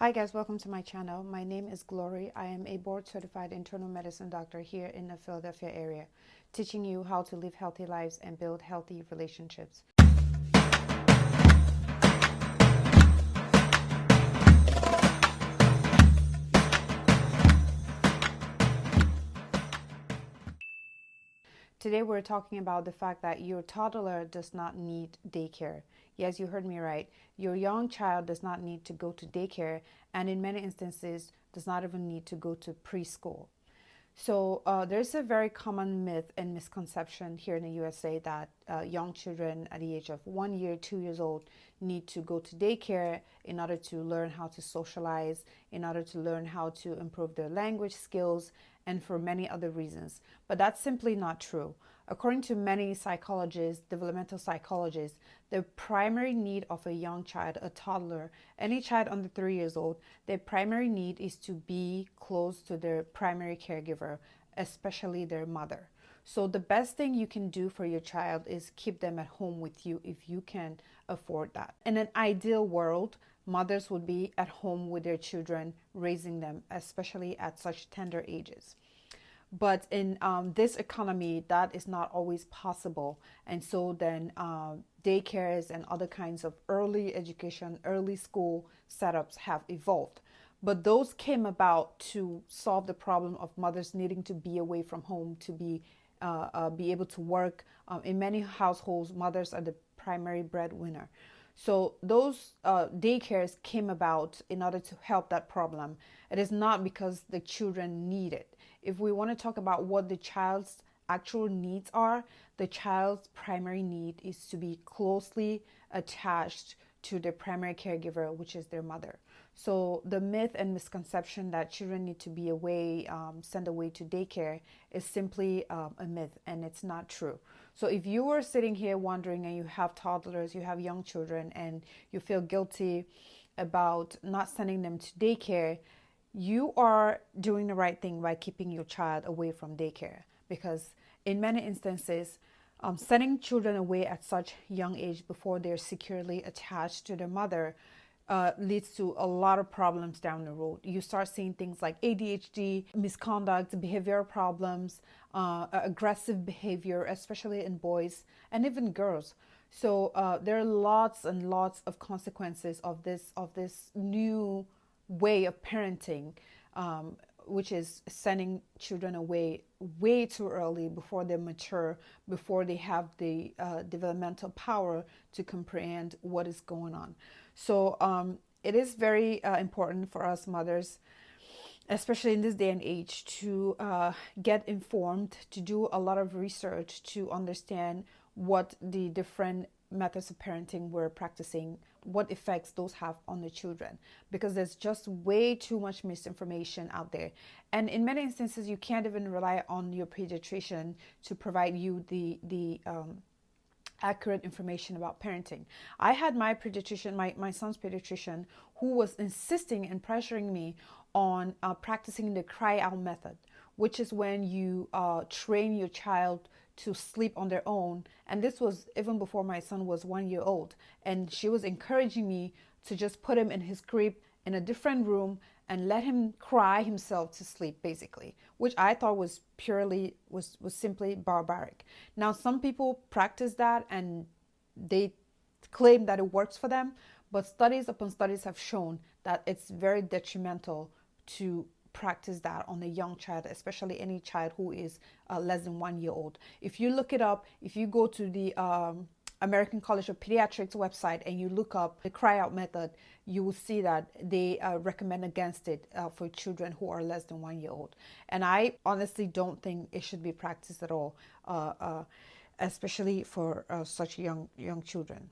Hi guys, welcome to my channel. My name is Glory. I am a board certified internal medicine doctor here in the Philadelphia area, teaching you how to live healthy lives and build healthy relationships. Today we're talking about the fact that your toddler does not need daycare. Yes, you heard me right. Your young child does not need to go to daycare, and in many instances does not even need to go to preschool. So there's a very common myth and misconception here in the USA that young children at the age of 1 year, 2 years old need to go to daycare in order to learn how to socialize, in order to learn how to improve their language skills, and for many other reasons. But that's simply not true. According to many psychologists, developmental psychologists, the primary need of a young child, a toddler, any child under 3 years old, their primary need is to be close to their primary caregiver, especially their mother. So the best thing you can do for your child is keep them at home with you if you can afford that. In an ideal world, mothers would be at home with their children, raising them, especially at such tender ages. But in this economy, that is not always possible. And so then daycares and other kinds of early education, early school setups have evolved. But those came about to solve the problem of mothers needing to be away from home to be able to work. In many households, mothers are the primary breadwinner. So those daycares came about in order to help that problem. It is not because the children need it. If we want to talk about what the child's actual needs are, the child's primary need is to be closely attached to their primary caregiver, which is their mother. So the myth and misconception that children need to be away, sent away to daycare, is simply a myth, and it's not true. So if you are sitting here wondering and you have toddlers, you have young children, and you feel guilty about not sending them to daycare, you are doing the right thing by keeping your child away from daycare, because in many instances, sending children away at such young age before they're securely attached to their mother leads to a lot of problems down the road. You start seeing things like ADHD, misconduct, behavioral problems, aggressive behavior, especially in boys and even girls. So there are lots and lots of consequences of this new way of parenting, which is sending children away way too early before they mature, before they have the developmental power to comprehend what is going on. So it is very important for us mothers, especially in this day and age, to get informed, to do a lot of research to understand what the different methods of parenting we're practicing, what effects those have on the children, because there's just way too much misinformation out there. And in many instances, you can't even rely on your pediatrician to provide you the accurate information about parenting. I had my pediatrician, my son's pediatrician, who was insisting and pressuring me on practicing the cry out method, which is when you train your child to sleep on their own. And this was even before my son was 1 year old. And she was encouraging me to just put him in his crib in a different room and let him cry himself to sleep, basically, which I thought was simply barbaric. Now, some people practice that and they claim that it works for them, but studies upon studies have shown that it's very detrimental to practice that on a young child, especially any child who is less than 1 year old. If you look it up, if you go to the American College of Pediatrics website and you look up the cry out method, you will see that they recommend against it for children who are less than 1 year old. And I honestly don't think it should be practiced at all, especially for such young children.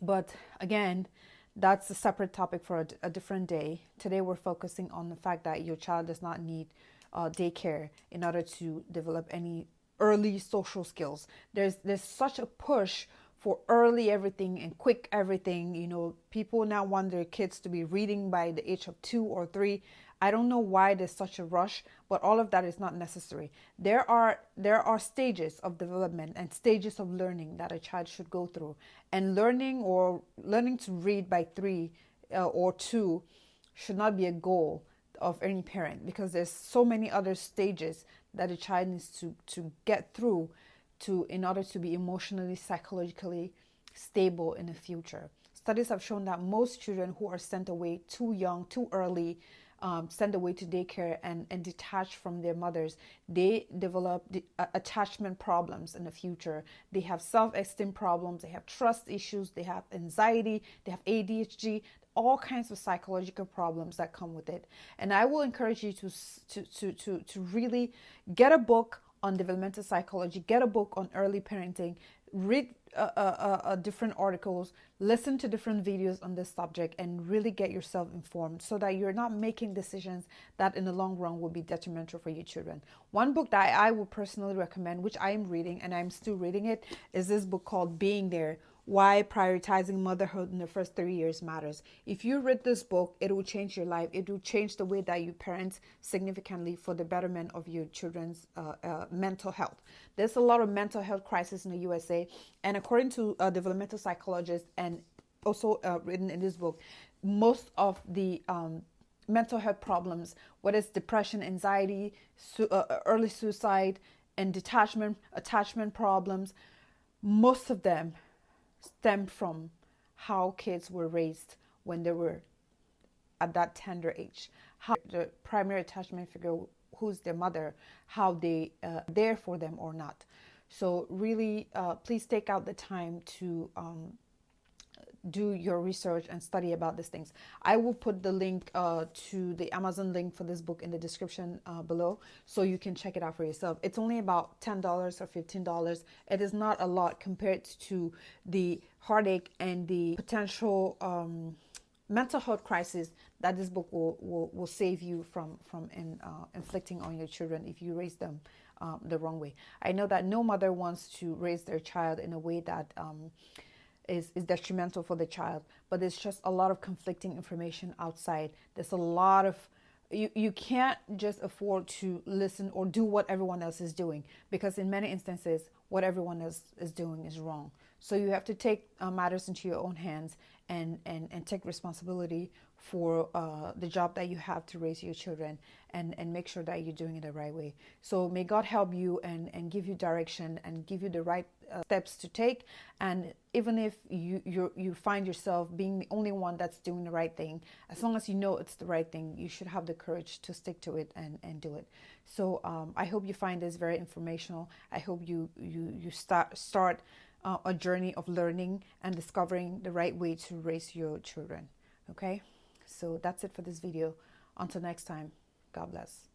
But again, that's a separate topic for a different day. Today we're focusing on the fact that your child does not need daycare in order to develop any early social skills. There's such a push for early everything and quick everything. You know, people now want their kids to be reading by the age of 2 or 3. I don't know why there's such a rush, but all of that is not necessary. There are stages of development and stages of learning that a child should go through. And learning to read by 3 or 2 should not be a goal of any parent, because there's so many other stages that a child needs to get through to in order to be emotionally, psychologically stable in the future. Studies have shown that most children who are sent away too young, too early, sent away to daycare and detached from their mothers, they develop attachment problems in the future. They have self-esteem problems, they have trust issues, they have anxiety, they have ADHD, all kinds of psychological problems that come with it. And I will encourage you to really get a book on developmental psychology, get a book on early parenting, read different articles, listen to different videos on this subject, and really get yourself informed so that you're not making decisions that in the long run will be detrimental for your children. One book that I would personally recommend, which I am reading and I'm still reading it, is this book called Being There: Why Prioritizing Motherhood in the First 3 Years Matters. If you read this book, it will change your life. It will change the way that you parent significantly for the betterment of your children's mental health. There's a lot of mental health crisis in the USA, and according to developmental psychologists, and also written in this book, most of the mental health problems, whether it's depression, anxiety, early suicide, and attachment problems, most of them stem from how kids were raised when they were at that tender age. How the primary attachment figure, who's their mother, how they there for them or not. So really, please take out the time to do your research and study about these things. I will put the link to the Amazon link for this book in the description below, so you can check it out for yourself. It's only about $10 or $15. It is not a lot compared to the heartache and the potential mental health crisis that this book will save you from inflicting on your children if you raise them the wrong way. I know that no mother wants to raise their child in a way that is detrimental for the child, but there's just a lot of conflicting information outside. There's a lot of you can't just afford to listen or do what everyone else is doing, because in many instances what everyone else is doing is wrong. So you have to take matters into your own hands and take responsibility for the job that you have to raise your children, and make sure that you're doing it the right way. So may God help you and give you direction and give you the right steps to take. And even if you find yourself being the only one that's doing the right thing, as long as you know it's the right thing, you should have the courage to stick to it and do it. So I hope you find this very informational. I hope you start a journey of learning and discovering the right way to raise your children. Okay, so that's it for this video. Until next time, God bless.